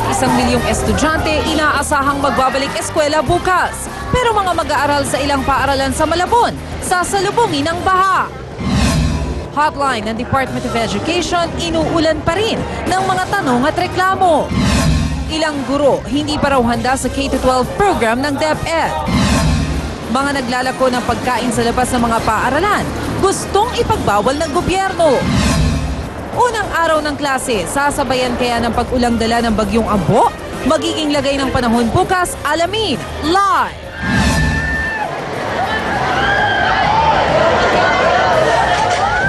1 milyong estudyante inaasahang magbabalik eskwela bukas. Pero mga mag-aaral sa ilang paaralan sa Malabon, sasalubungin ng baha. Hotline ng Department of Education, inuulan pa rin ng mga tanong at reklamo. Ilang guro hindi pa raw handa sa K-12 program ng DepEd. Mga naglalako ng pagkain sa labas ng mga paaralan, gustong ipagbawal ng gobyerno. Unang araw ng klase, sasabayan kaya ng pag-ulang dala ng bagyong Ambo? Magiging lagay ng panahon bukas, alamin live!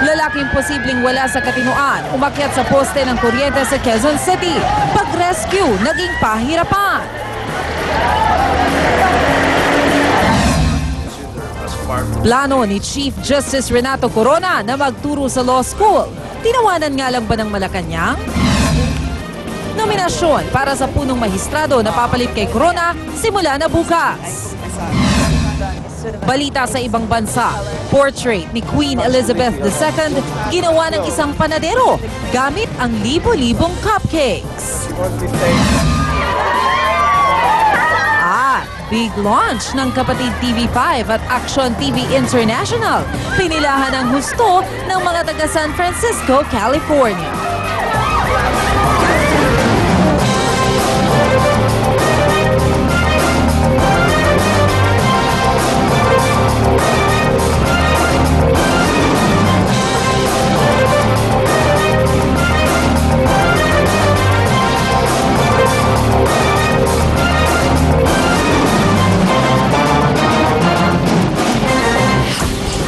Lalaking posibleng wala sa katinoan, umakyat sa poste ng kuryente sa Quezon City. Pag-rescue, naging pahirapan. Plano ni Chief Justice Renato Corona na magturo sa law school. Tinawanan nga lang ba ng Malacanang? Nominasyon para sa punong mahistrado na papalit kay Corona simula na bukas. Balita sa ibang bansa, portrait ni Queen Elizabeth II ginawa ng isang panadero gamit ang libo-libong cupcakes. Big launch ng Kapatid TV5 at Action TV International. Pinilahan ang husto ng mga taga San Francisco, California.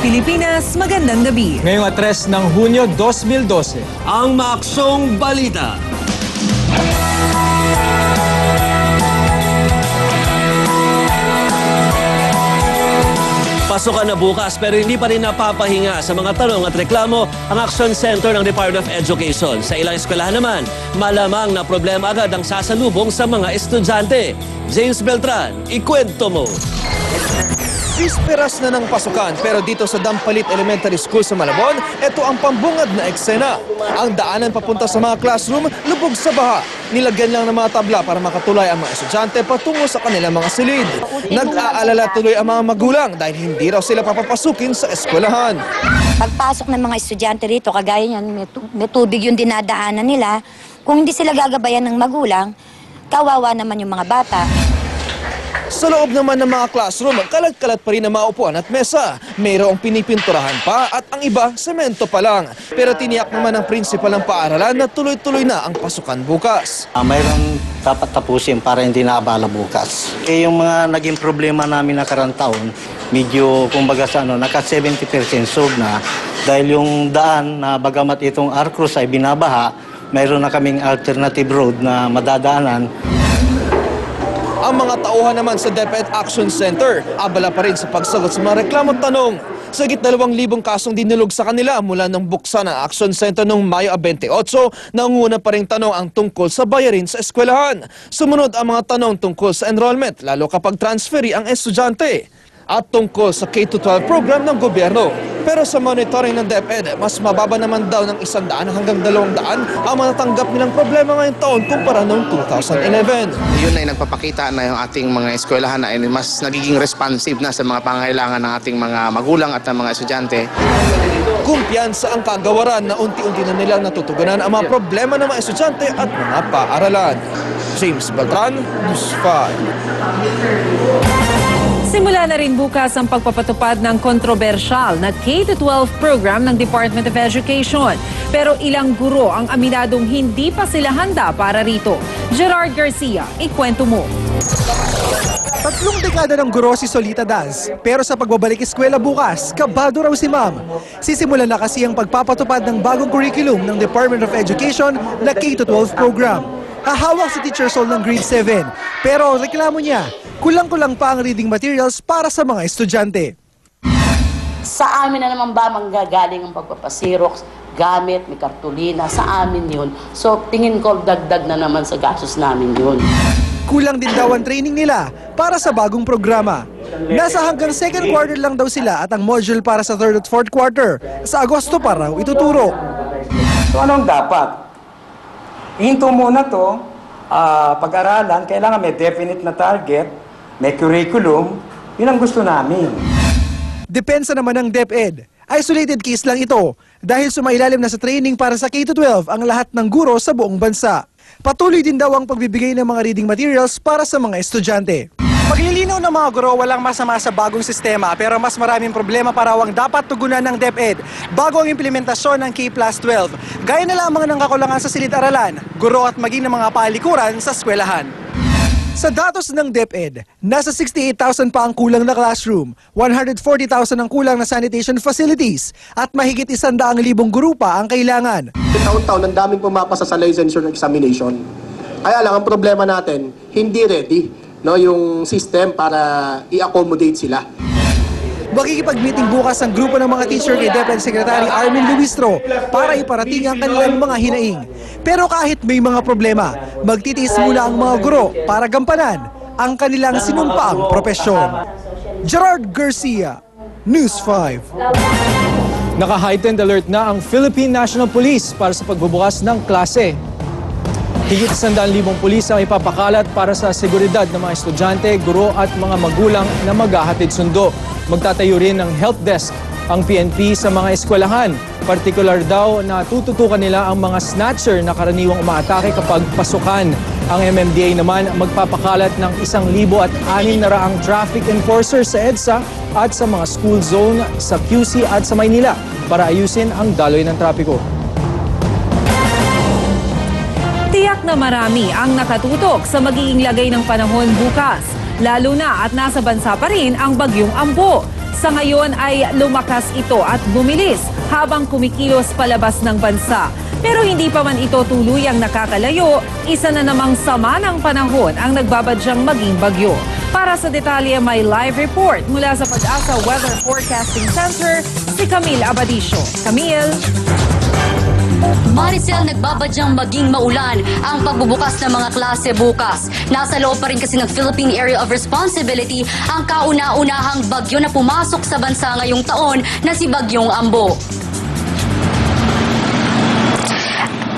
Pilipinas, magandang gabi. Ngayong 3 ng Hunyo 2012. Ang maaksong balita. Pasukan na bukas pero hindi pa rin napapahinga sa mga tanong at reklamo ang Action Center ng Department of Education. Sa ilang eskwelahan naman, malamang na problema agad ang sasalubong sa mga estudyante. James Beltran, ikwento mo. Pisperas na ng pasukan pero dito sa Dampalit Elementary School sa Malabon, ito ang pambungad na eksena. Ang daanan papunta sa mga classroom, lubog sa baha. Nilagyan lang ng mga tabla para makatulay ang mga estudyante patungo sa kanilang mga silid. Nag-aalala tuloy ang mga magulang dahil hindi raw sila papapasukin sa eskwelahan. Pagpasok ng mga estudyante rito, kagaya niyan, may tubig yung dinadaanan nila. Kung hindi sila gagabayan ng magulang, kawawa naman yung mga bata. Sa loob naman ng mga classroom, kalat-kalat pa rin ang mga upuan at mesa. Mayroong pinipinturahan pa at ang iba, semento pa lang. Pero tiniyak naman ng principal ng paaralan na tuloy-tuloy na ang pasukan bukas. Mayroong dapat tapusin para hindi naabala bukas. Yung mga naging problema namin nakarang taon, medyo kumbaga sa naka 70% solved na. Dahil yung daan na bagamat itong Arcruz ay binabaha, mayroon na kaming alternative road na madadaanan. Ang mga tauhan naman sa DepEd Action Center, abala pa rin sa pagsagot sa mga reklamo at tanong. Sa higit 2,000 kasong dinulog sa kanila mula nang buksan ang Action Center noong Mayo 28, nanguna pa rin tanong ang tungkol sa bayarin sa eskwelahan. Sumunod ang mga tanong tungkol sa enrollment, lalo kapag transferi ang estudyante. At tungkol sa K-12 program ng gobyerno. Pero sa monitoring ng DepEd, mas mababa naman daw ng 100 hanggang 200 ang matatanggap nilang problema ngayong taon kumpara noong 2011. Yun ay nagpapakita na yung ating mga eskwelahan ay mas nagiging responsive na sa mga pangangailangan ng ating mga magulang at ng mga estudyante. Kumpiyansa ang kagawaran na unti-unti na nilang natutugunan ang mga problema ng mga estudyante at mga paaralan. James Beltran, News 5. Simula na rin bukas ang pagpapatupad ng kontrobersyal na K-12 program ng Department of Education. Pero ilang guro ang aminadong hindi pa sila handa para rito. Gerard Garcia, ikwento mo. 3 dekada ng guro si Solita Daz. Pero sa pagbabalik eskwela bukas, kabado raw si Ma'am. Sisimulan na kasi ang pagpapatupad ng bagong curriculum ng Department of Education na K-12 program. Hahawak si Teacher Sol ng grade 7. Pero reklamo niya, kulang-kulang pa ang reading materials para sa mga estudyante. Sa amin na naman ba manggagaling ang pagpapasirox, gamit, may kartulina, sa amin yun. So tingin ko dagdag na naman sa gastos namin yun. Kulang din daw ang training nila para sa bagong programa. Nasa hanggang 2nd quarter lang daw sila at ang module para sa 3rd at 4th quarter. Sa Agosto pa raw ituturo. So anong dapat? Hinto muna to pag-aralan, kailangan may definite na target, may curriculum, yun ang gusto namin. Depensa naman ng DepEd. Isolated case lang ito dahil sumailalim na sa training para sa K-12 ang lahat ng guro sa buong bansa. Patuloy din daw ang pagbibigay ng mga reading materials para sa mga estudyante. Paglilinaw ng mga guro, walang masama sa bagong sistema pero mas maraming problema para ang dapat tugunan ng DepEd bago ang implementasyon ng K+12. Gaya na lamang ng kakulangan sa silid-aralan, guro at maging ng mga palikuran sa eskwelahan. Sa datos ng DepEd, nasa 68,000 pa ang kulang na classroom, 140,000 ang kulang na sanitation facilities at mahigit 100,000 guro pa ang kailangan. Taon-taon ang daming pumapasa sa licensure examination. Kaya lang ang problema natin, hindi ready yung system para i-accommodate sila. Makikipag-meeting bukas ang grupo ng mga teacher kay DepEd Secretary Armin Luistro para iparating ang kanilang mga hinaing. Pero kahit may mga problema, magtitiis muna ang mga guro para gampanan ang kanilang sinumpaang propesyon. Gerard Garcia, News 5. Naka-heightened alert na ang Philippine National Police para sa pagbubukas ng klase. Higit 100,000 pulis ang ipapakalat para sa seguridad ng mga estudyante, guro at mga magulang na maghahatid sundo. Magtatayo rin ng help desk ang PNP sa mga eskwelahan. Partikular daw na tututukan nila ang mga snatcher na karaniwang umaatake kapag pasukan. Ang MMDA naman magpapakalat ng 1,600 traffic enforcers sa EDSA at sa mga school zone sa QC at sa Maynila para ayusin ang daloy ng trapiko. Tiyak na marami ang nakatutok sa magiging lagay ng panahon bukas. Lalo na at nasa bansa pa rin ang bagyong Ambo. Sa ngayon ay lumakas ito at bumilis habang kumikilos palabas ng bansa. Pero hindi pa man ito tuluyang nakakalayo, isa na namang sama ng panahon ang nagbabadyang maging bagyo. Para sa detalye may live report mula sa Pag-asa Weather Forecasting Center, si Camille Abadisio. Camille? Maricel, nagbabadyang maging maulan ang pagbubukas ng mga klase bukas. Nasa loob pa rin kasi ng Philippine Area of Responsibility ang kauna-unahang bagyo na pumasok sa bansa ngayong taon na si Bagyong Ambo.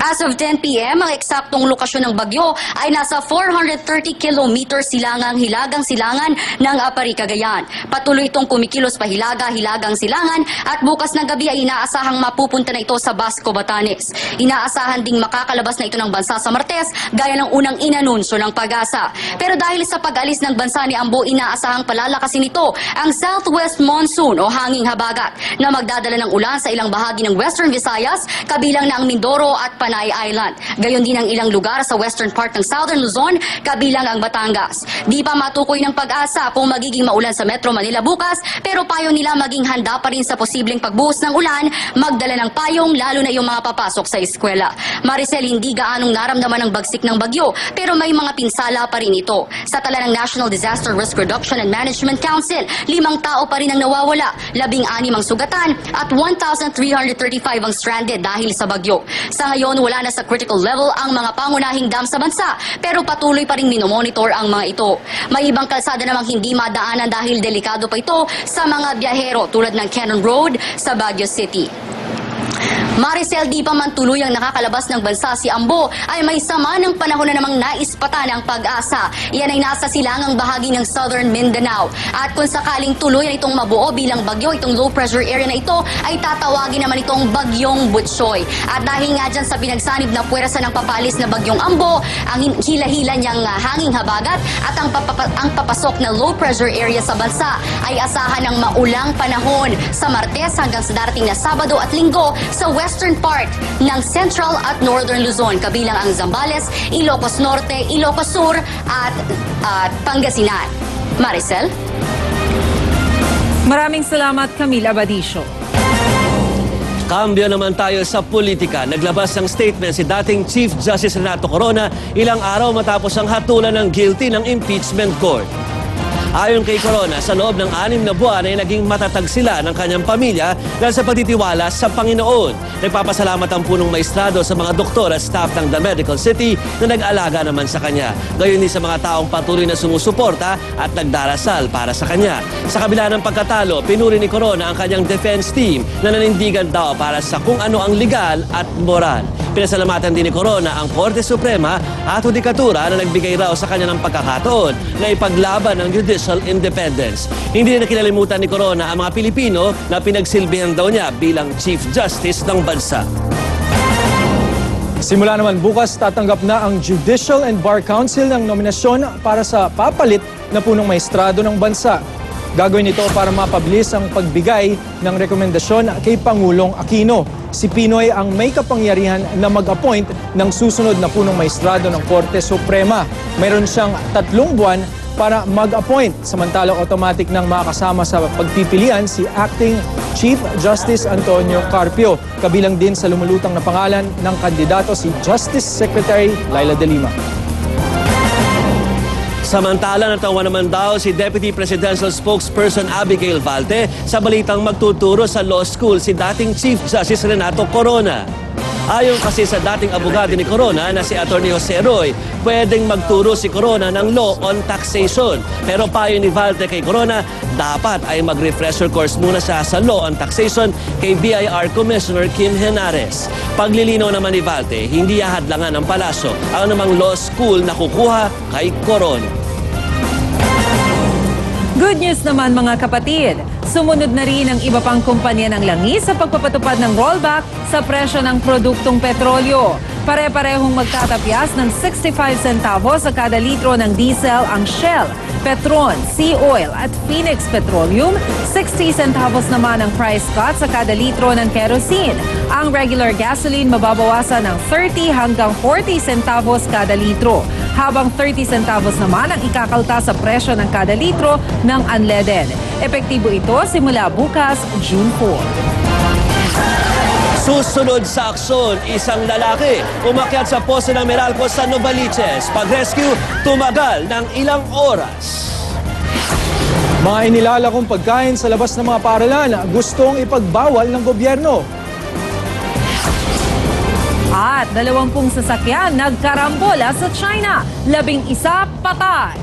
As of 10 p.m., ang eksaktong lokasyon ng bagyo ay nasa 430 kilometers silangang hilagang silangan ng Apari, Cagayan. Patuloy itong kumikilos pa hilaga-hilagang silangan at bukas ng gabi ay inaasahang mapupunta na ito sa Basco, Batanes. Inaasahan ding makakalabas na ito ng bansa sa Martes gaya ng unang inanunsyo ng Pag-asa. Pero dahil sa pag-alis ng bansa ni Ambo, inaasahang palalakasin ito ang southwest monsoon o hanging habagat na magdadala ng ulan sa ilang bahagi ng Western Visayas, kabilang na ang Mindoro at Panay Island. Gayon din ang ilang lugar sa western part ng Southern Luzon, kabilang ang Batangas. Di pa matukoy ng Pag-asa kung magiging maulan sa Metro Manila bukas, pero payo nila maging handa pa rin sa posibleng pagbuhos ng ulan, magdala ng payong lalo na yung mga papasok sa eskwela. Maricel, hindi gaanong naramdaman ang bagsik ng bagyo, pero may mga pinsala pa rin ito. Sa tala ng National Disaster Risk Reduction and Management Council, 5 tao pa rin ang nawawala, 16 ang sugatan at 1,335 ang stranded dahil sa bagyo. Sa ngayon, wala na sa critical level ang mga pangunahing dam sa bansa, pero patuloy pa rin minomonitor ang mga ito. May ibang kalsada namang hindi madaanan dahil delikado pa ito sa mga biyahero tulad ng Cannon Road sa Baguio City. Maricel, di pa man tuluyang nakakalabas ng bansa si Ambo ay may sama ng panahon na namang naispatan ang Pag-asa. Iyan ay nasa silangang bahagi ng Southern Mindanao. At kung sakaling tuluyan itong mabuo bilang bagyo, itong low pressure area na ito ay tatawagin naman itong Bagyong Butchoy. At dahil nga dyan sa pinagsanib na puwersa ng papalis na Bagyong Ambo, ang hila-hila niyang hanging habagat at ang papasok na low pressure area sa bansa ay asahan ng maulang panahon sa Martes hanggang sa darating na Sabado at Linggo sa western part ng Central at Northern Luzon, kabilang ang Zambales, Ilocos Norte, Ilocos Sur at Pangasinan. Maricel? Maraming salamat, Camille Abadisio. Kambyo naman tayo sa politika. Naglabas ng statement si dating Chief Justice Renato Corona ilang araw matapos ang hatulan ng guilty ng impeachment court. Ayon kay Corona, sa loob ng 6 na buwan ay naging matatag sila ng kanyang pamilya dahil sa pagtitiwala sa Panginoon. Nagpapasalamat ang punong maestrado sa mga doktor at staff ng The Medical City na nag-alaga naman sa kanya. Gayon din sa mga taong patuloy na sumusuporta at nagdarasal para sa kanya. Sa kabila ng pagkatalo, pinuri ni Corona ang kanyang defense team na nanindigan daw para sa kung ano ang legal at moral. Pinasalamatan din ni Corona ang Korte Suprema at Hudikatura na nagbigay raw sa kanya ng pagkakataon na ipaglaban ang judicial independence. Hindi na kinalimutan ni Corona ang mga Pilipino na pinagsilbihan daw niya bilang Chief Justice ng bansa. Simula naman bukas, tatanggap na ang Judicial and Bar Council ng nominasyon para sa papalit na punong maestrado ng bansa. Gagawin ito para mapabilis ang pagbigay ng rekomendasyon kay Pangulong Aquino. Si Pinoy ang may kapangyarihan na mag-appoint ng susunod na punong maestrado ng Korte Suprema. Mayroon siyang 3 buwan para mag-appoint. Samantala, automatic nang makasama sa pagpipilian si Acting Chief Justice Antonio Carpio. Kabilang din sa lumulutang na pangalan ng kandidato si Justice Secretary Laila De Lima. Samantala, natawa naman daw si Deputy Presidential Spokesperson Abigail Valte sa balitang magtuturo sa law school si dating Chief Justice Renato Corona. Ayon kasi sa dating abogado ni Corona na si Atty. Jose Roy, pwedeng magturo si Corona ng law on taxation. Pero payo ni Valte kay Corona, dapat ay mag-refresher course muna siya sa law on taxation kay BIR Commissioner Kim Henares. Paglilinaw naman ni Valte, hindi ahadlangan ng palasyo ang namang law school na kukuha kay Corona. Good news naman mga kapatid. Sumunod na rin ang iba pang kumpanya ng langis sa pagpapatupad ng rollback sa presyo ng produktong petrolyo. Pare-parehong magtatapyas ng 65 centavos sa kada litro ng diesel ang Shell, Petron, Sea Oil at Phoenix Petroleum. 60 centavos naman ang price cut sa kada litro ng kerosene. Ang regular gasoline mababawasan ng 30 hanggang 40 centavos kada litro, habang 30 centavos naman ang ikakalta sa presyo ng kada litro ng unleaded. Epektibo ito simula bukas, June 4. Susunod sa aksyon, isang lalaki umakyat sa poste ng Meralco sa Novaliches. Pag-rescue, tumagal ng ilang oras. Mga inilalakong pagkain sa labas ng mga paaralan gustong ipagbawal ng gobyerno. At 20 sasakyan nagkarambola sa China. 11 patay.